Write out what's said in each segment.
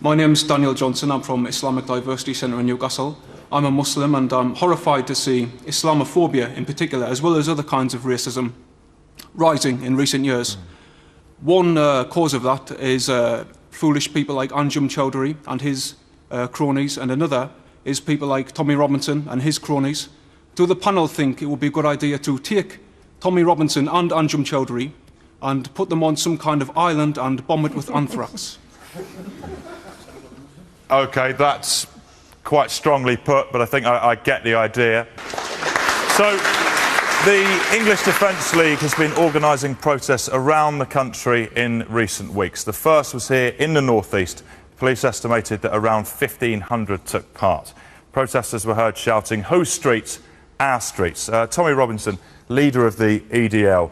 My name's Daniel Johnson. I'm from Islamic Diversity Centre in Newcastle. I'm a Muslim and I'm horrified to see Islamophobia in particular, as well as other kinds of racism, rising in recent years. One cause of that is foolish people like Anjum Chowdhury and his cronies, and another is people like Tommy Robinson and his cronies. Do the panel think it would be a good idea to take Tommy Robinson and Anjum Chowdhury and put them on some kind of island and bomb it with anthrax? OK, that's quite strongly put, but I think I get the idea. So, the English Defence League has been organising protests around the country in recent weeks. The first was here in the northeast. Police estimated that around 1,500 took part. Protesters were heard shouting, "Whose streets? Our streets." Tommy Robinson, leader of the EDL.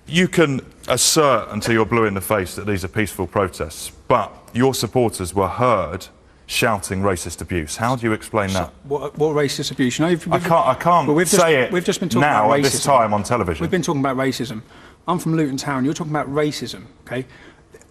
You can assert until you're blue in the face that these are peaceful protests, but your supporters were heard shouting racist abuse. How do you explain that? What racist abuse? You know, I can't well, say it we've just been talking now about racism. At this time on television. We've been talking about racism. I'm from Luton Town. You're talking about racism, OK?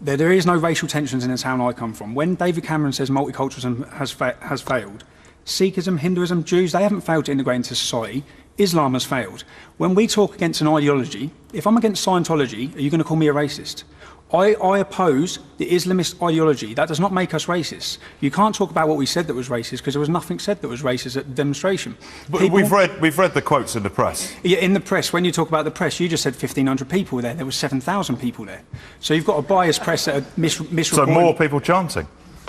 There is no racial tensions in the town I come from. When David Cameron says multiculturalism has failed, Sikhism, Hinduism, Jews, they haven't failed to integrate into society. Islam has failed. When we talk against an ideology, if I'm against Scientology, are you going to call me a racist? I oppose the Islamist ideology. That does not make us racist. You can't talk about what we said that was racist because there was nothing said that was racist at the demonstration. But we've read the quotes in the press. Yeah, in the press. When you talk about the press, you just said 1,500 people there. There were 7,000 people there. So you've got a biased press that are misreporting. So more people chanting.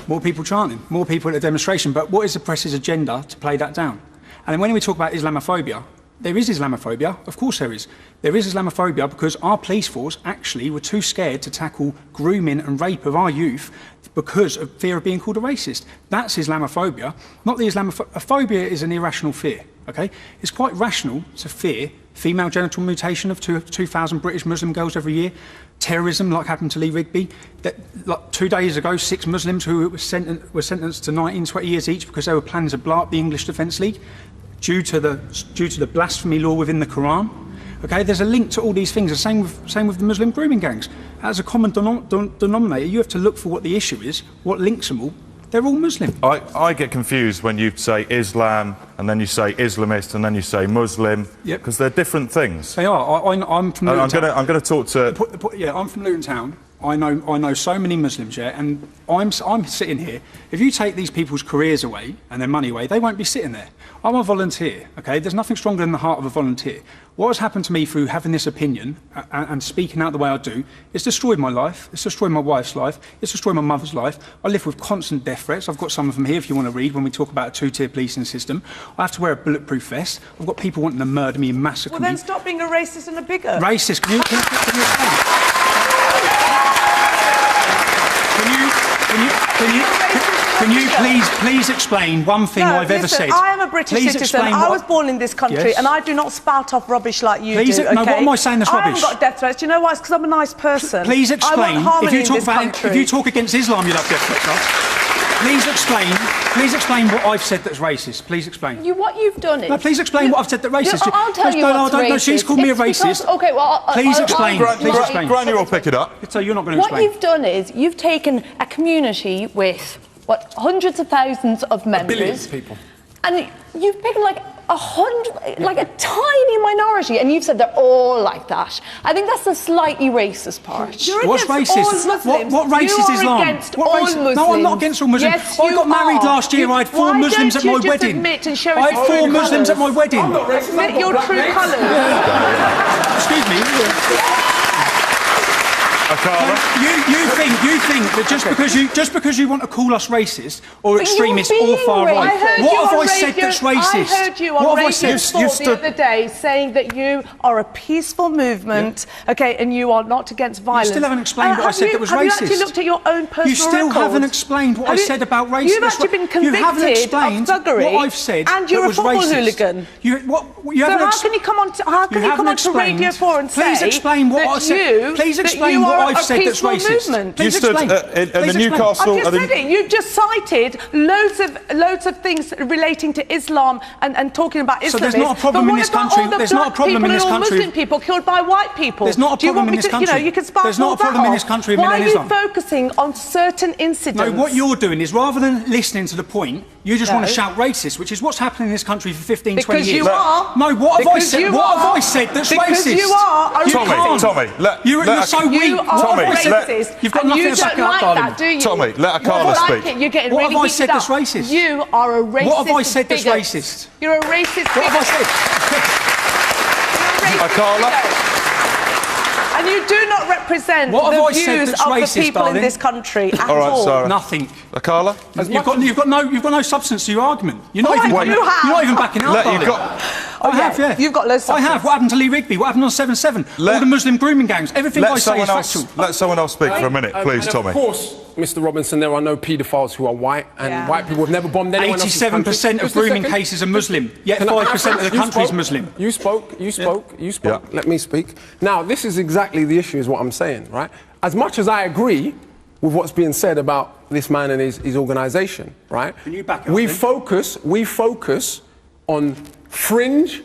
More people chanting. More people at a demonstration. But what is the press's agenda to play that down? And then when we talk about Islamophobia, there is Islamophobia, of course there is. There is Islamophobia because our police force actually were too scared to tackle grooming and rape of our youth because of fear of being called a racist. That's Islamophobia, not the Islamophobia. A phobia is an irrational fear, OK? It's quite rational to fear female genital mutilation of 2,000 British Muslim girls every year, terrorism like happened to Lee Rigby. Like 2 days ago, 6 Muslims who were sentenced to 19, 20 years each because they were planning to blow up the English Defence League. Due to the blasphemy law within the Quran, okay, there's a link to all these things. The same with the Muslim grooming gangs. As a common denominator, you have to look for what the issue is, what links them all. They're all Muslim. I get confused when you say Islam and then you say Islamist and then you say Muslim, because they're different things. They are. I'm from Luton Town. I'm going to talk to. Yeah, I'm from Luton Town. I know so many Muslims, yeah, and I'm sitting here. If you take these people's careers away and their money away, they won't be sitting there. I'm a volunteer, okay? There's nothing stronger than the heart of a volunteer. What has happened to me through having this opinion and speaking out the way I do, it's destroyed my life, it's destroyed my wife's life, it's destroyed my mother's life. I live with constant death threats. I've got some of them here if you want to read when we talk about a two-tier policing system. I have to wear a bulletproof vest. I've got people wanting to murder me and massacre me. Well, then stop being a racist and a bigot. Racist? Can you Can you please explain one thing I've ever said? I am a British citizen. I was born in this country, and I do not spout off rubbish like you do. Okay? No, what am I saying that's rubbish? I haven't got death threats. Do you know why? It's because I'm a nice person. Please explain. If you talk against Islam, you'd have death threats, right? Please explain what I've said that's racist. Please explain. What you've done is... No, please explain what I've said that's racist. I'll tell you what's racist. No, she's called me a racist. OK, well... Please explain. Grania will pick it up. So you're not going to explain. What you've done is you've taken a community with, hundreds of thousands of members... Billions of people. And you've picked like a tiny minority, and you've said they're all like that. I think that's the slightly racist part. What's racist? What racist is Islam? Against all Muslims. No, I'm not against all Muslims. Yes, I got married last year. I had 4 Muslims at my wedding. I had 4 Muslims at my wedding. Admit your true colours. Excuse me. You think that just because you want to call us racist or extremist or far right, what have I said that's racist? I heard you on Radio 4 the other day saying that you are a peaceful movement, okay, and you are not against violence. You still haven't explained what I said that was racist. Have you actually looked at your own personal You still haven't explained what I said about racism. You've actually been convicted of thuggery, what I've said and you're a football hooligan. So how can you come on to Radio 4 and say please explain what I said? Please explain what I've said that's racist? Movement. You stood in the Newcastle... I've just said it. You've just cited loads of things relating to Islam and talking about Islamists. So there's not a problem in this country. There's not a problem in this country. Muslim people killed by white people. There's not a problem in this country. You know, you can spark There's not a problem in this country of Why are Islam. you focusing on certain incidents? No, what you're doing is rather than listening to the point, you just want to shout racist, which is what's happening in this country for 15, 20 years. Because you are. No, what have I said? What have I said that's racist? Because you are. Tommy, you're so weak. You are racist. You've got nothing to back up, darling. That, do you? Tommy, let Carla speak. You're getting what really have I heated said up. that's racist? You are a racist. What have I said that's bigot. racist? You're a racist. What have I said? Carla? And you do not represent the views of the people in this country at all. All right, Sarah. Nothing. Carla? You've got no substance to your argument. You're not even backing up. I have, yeah. You've got loads of substance. I have. What happened to Lee Rigby? What happened on 7/7? All the Muslim grooming gangs. Everything I say is factual. Let someone else speak for a minute, please, Tommy. Of course, Mr. Robinson, there are no paedophiles who are white, and white people have never bombed anyone else's country. 87% of grooming cases are Muslim, yet 5% of the country is Muslim. You spoke. Let me speak. Now, this is exactly the issue, is what I'm saying, right? As much as I agree with what's being said about this man and his organisation, right? Can you back it up, we focus on fringe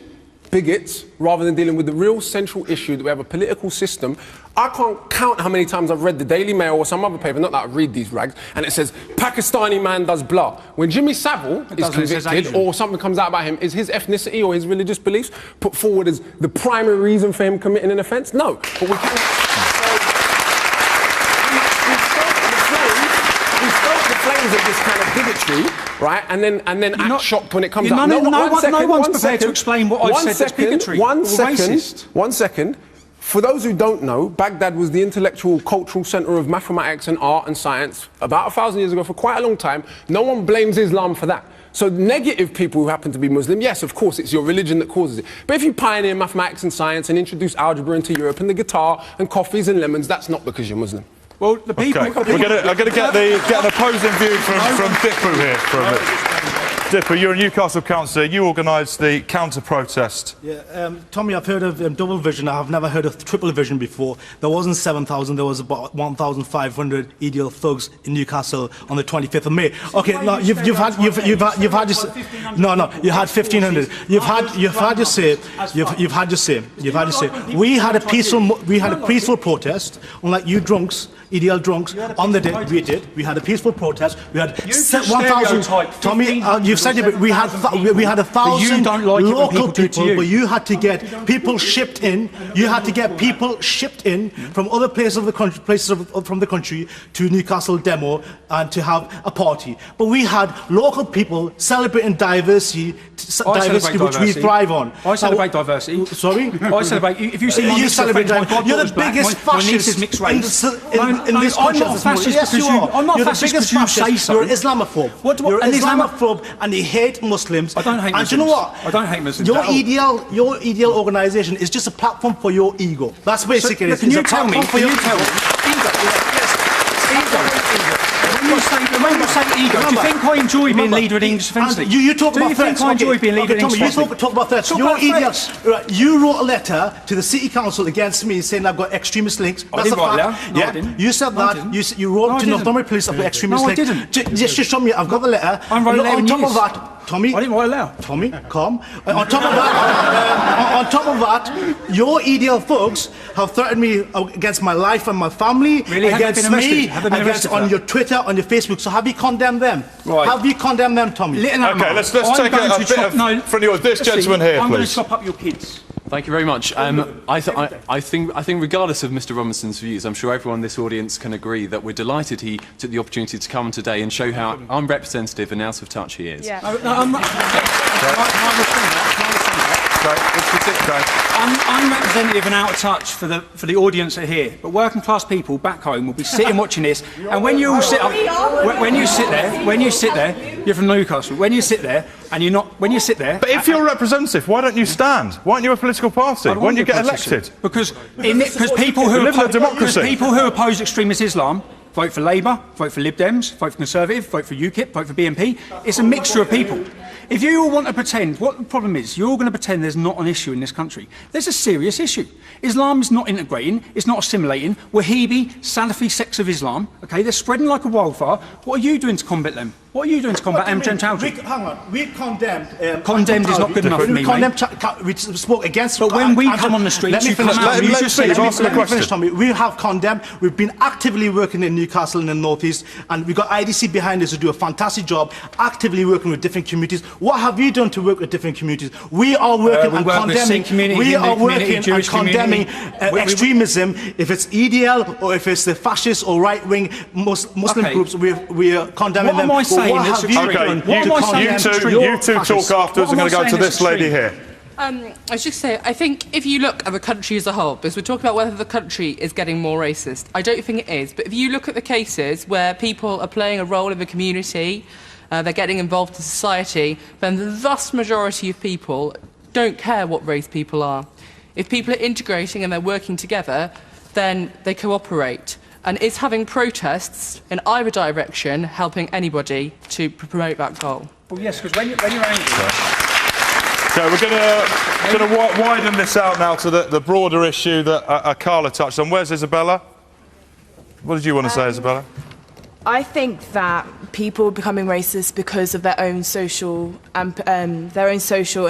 bigots rather than dealing with the real central issue that we have a political system. I can't count how many times I've read the Daily Mail or some other paper, not that I read these rags, and it says, Pakistani man does blah. When Jimmy Savile is convicted or something comes out about him, is his ethnicity or his religious beliefs put forward as the primary reason for him committing an offence? No. But we can... we stoke the flames of this kind of bigotry, right? And then act shocked when it comes out. No one's prepared to explain what I've said that's bigotry. One second. For those who don't know, Baghdad was the intellectual, cultural centre of mathematics and art and science about 1,000 years ago for quite a long time. No one blames Islam for that. So negative people who happen to be Muslim, yes, of course, it's your religion that causes it. But if you pioneer mathematics and science and introduce algebra into Europe and the guitar and coffees and lemons, that's not because you're Muslim. Well, the people... Okay. I'm going to get an opposing view from Dippu here for a minute. Dippu, you're a Newcastle councillor. You organised the counter-protest. Yeah, Tommy, I've heard of double vision. I've never heard of triple vision before. There wasn't 7,000. There was about 1,500 EDL thugs in Newcastle on the 25th of May. Okay, no, you've had your you had 1,500. You've had your say. We had a peaceful protest, unlike you drunks. EDL drunks on the day we had a peaceful protest. We had 1,000. Tommy, you've said it, but we had 1,000 local people, but you had to get people shipped in. You had to get people shipped in from other places of the country, from the country to Newcastle demo and to have a party. But we had local people celebrating diversity which we thrive on. I celebrate diversity. Sorry, I celebrate. If you see you celebrate diversity, you're the biggest fascist mixed race. In this country. I'm not fascist yes, because I'm not fascist because you say so. You're an Islamophobe. You're an Islamophobe and you hate Muslims. I don't hate Muslims. And do you know what? I don't hate Muslims. Your EDL organisation is just a platform for your ego. That's basically it. Can you tell me? Ego. When you say ego, do you think I enjoy being leader of the English Defence League? You talk about threats. Do you think I enjoy being leader of the English Defence League? You talk about threats. Your EDL, you wrote a letter to the City Council against me saying I've got extremist links. That's a fact. No, I didn't. You said that. You wrote to Northumbria Police I've got extremist links. No, I didn't. Just show me. I've got the letter. I'm writing 11 On top years. of that, Tommy. I didn't write a letter. Tommy, calm. On top of that, your EDL thugs have threatened me against my life and my family, Really? against me, against on your Twitter, on your Facebook. So have you condemned them? Right. Have you condemned them, Tommy? Okay, let's take a bit from yours. This gentleman here, please. I'm going to chop up your kids. Thank you very much. I think regardless of Mr. Robinson's views, I'm sure everyone in this audience can agree that we're delighted he took the opportunity to come today and show how unrepresentative and out of touch he is. Yeah. I'm representative and out of touch for the audience that are here, but working class people back home will be sitting watching this, and when you all sit up, when you sit there, you're from Newcastle. When you sit there, and you're not, when you sit there. But if you're a representative, why don't you stand? Why aren't you a political party? Why don't you get elected? Because people who live in a democracy. People who oppose extremist Islam vote for Labour, vote for Lib Dems, vote for Conservative, vote for UKIP, vote for BNP. It's a mixture of people. If you all want to pretend, what the problem is, you're all going to pretend there's not an issue in this country. There's a serious issue. Islam is not integrating, it's not assimilating. Wahhabi, Salafi sects of Islam, okay, they're spreading like a wildfire. What are you doing to combat them? What are you doing to combat them, Jen Chowdhury? Hang on, we condemned... condemned is not good enough for me, mate. We spoke against... But when we come on the streets, you come out and you just say... Let me finish, Tommy. We have condemned, we've been actively working in Newcastle and the North East, and we've got IDC behind us to do a fantastic job, actively working with different communities. What have you done to work with different communities? We are working and condemning... We are working and condemning extremism, if it's EDL or if it's the fascist or right-wing Muslim groups, we are condemning them. What am I saying? You two talk afterwards. I'm going to go to this lady here. I was just saying, I think if you look at the country as a whole, because we're talking about whether the country is getting more racist, I don't think it is, but if you look at the cases where people are playing a role in the community, they're getting involved in society, then the vast majority of people don't care what race people are. If people are integrating and they're working together, then they cooperate. And is having protests in either direction helping anybody to promote that goal? Well, yes, because when you're angry... Okay, we're going to widen this out now to the broader issue that Carla touched on. Where's Isabella? What did you want to say, Isabella? I think that people are becoming racist because of their own social and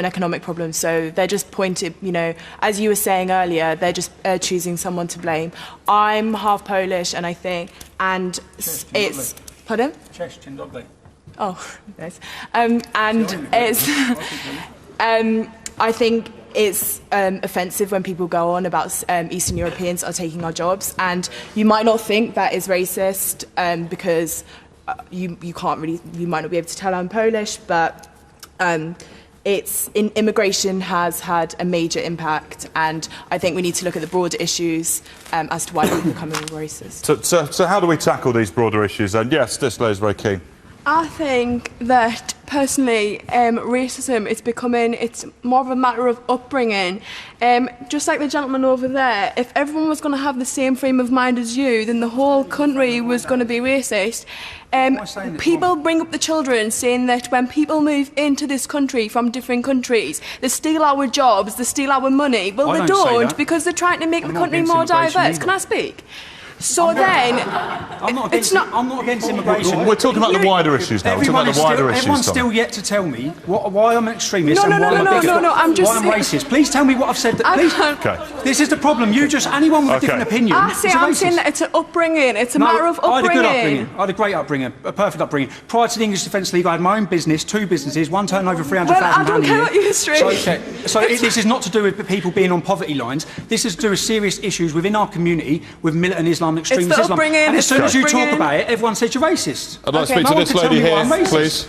economic problems. So they're just pointed, you know, as you were saying earlier, they're just choosing someone to blame. I'm half Polish, and I think, and it's pardon? Oh, nice. And it's I think it's offensive when people go on about Eastern Europeans are taking our jobs, and you might not think that is racist because you might not be able to tell I'm Polish, but immigration has had a major impact, and I think we need to look at the broader issues as to why people are becoming racist. So how do we tackle these broader issues then? Yes, this lady's very keen. I think that personally, racism it's more of a matter of upbringing. Just like the gentleman over there, if everyone was going to have the same frame of mind as you, then the whole country was going to be racist. People bring up the children saying that when people move into this country from different countries, they steal our jobs, they steal our money. Well, they don't, because they're trying to make the country more diverse. Can I speak? So I'm not against immigration. We're talking about the wider issues now. Everyone's still yet to tell me why I'm an extremist and why I'm a bigot. Why I'm racist. Please tell me what I've said. This is the problem. Anyone with a different opinion. I'm saying that it's an upbringing. It's a matter of upbringing. I had a good upbringing. I had a great upbringing, a perfect upbringing. Prior to the English Defence League, I had my own business, 2 businesses, one turnover of £300,000 Well, I don't care about your history. So this is not to do with people being on poverty lines. This is to do with serious issues within our community with militant Islam. Extremist Islam. And as soon as you talk about it, everyone says you're racist. I'd like to speak to this lady here, please.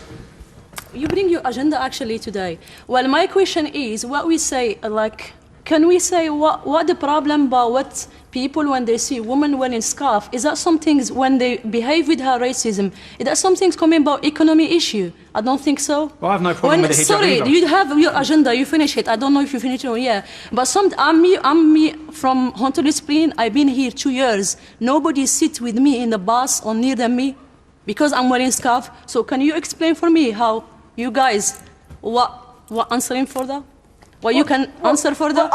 You bring your agenda actually today. Well, my question is, what we say, like, can we say what the problem about what people when they see women wearing scarf, is that something when they behave with her racism, is that something coming about economy issue? I don't think so. Well, I have no problem with the hijab either. You have your agenda, you finish it. I don't know if you finish it or yeah. But I'm me from Hunter Discipline. I've been here 2 years. Nobody sit with me in the bus or near than me because I'm wearing scarf. So can you explain for me how you guys, what answering for that? Well, you can answer for that.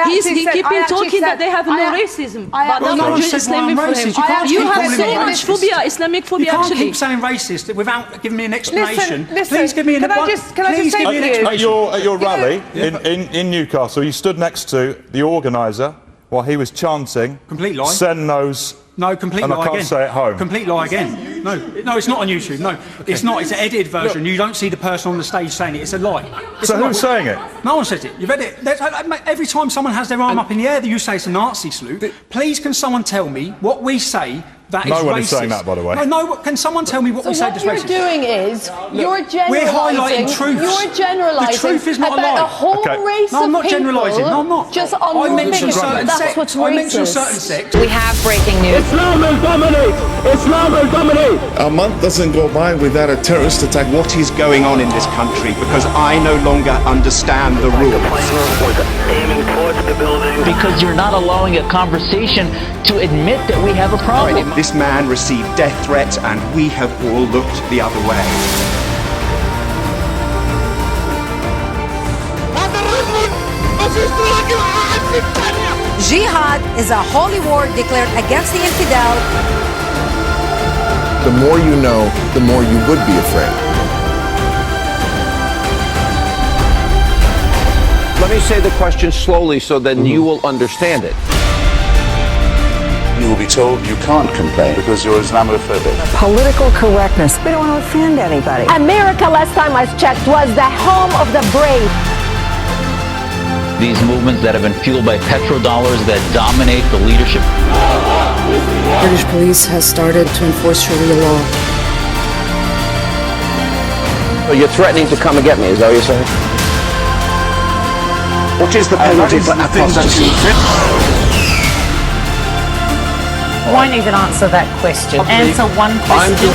He keeping talking that they have no racism. But that's not just Islamic for him. You have so much phobia, Islamic phobia actually. You can't keep saying racist without giving me an explanation. Please give me an explanation. Can I just say to you? At your rally in Newcastle, you stood next to the organiser while he was chanting, complete lie. Send those. No, complete and lie I can't again. say it home. Complete lie again. No, it's not on YouTube. No, it's not. It's an edited version. You don't see the person on the stage saying it. It's a lie. So who's saying it? No one says it. You've read it. Every time someone has their arm up in the air, you say it's a Nazi salute. Please, can someone tell me what we say that is racist? No one is saying that, by the way. No, can someone tell me what we say that's racist? So what you're doing is you're generalising. We're highlighting truths. You're generalising. The truth is not a lie. About a whole race no, I'm not of people. generalising. No, I'm not. Just on I your mentioned certain That's sects. what's I mentioned racist. certain sects. We have breaking news. Islam will dominate. Islam will dominate. A month doesn't go by without a terrorist attack. What is going on in this country? Because I no longer understand the rules. Because you're not allowing a conversation to admit that we have a problem. This man received death threats and we have all looked the other way. Jihad is a holy war declared against the infidel. The more you know, the more you would be afraid. Let me say the question slowly so then you will understand it. You will be told you can't complain because you're Islamophobic. Political correctness. We don't want to offend anybody. America, last time I checked, was the home of the brave. These movements that have been fueled by petrodollars that dominate the leadership. British police has started to enforce Sharia law. So you're threatening to come and get me, is that what you're saying? What is the penalty for apostasy? Won't even answer that question. Answer one question.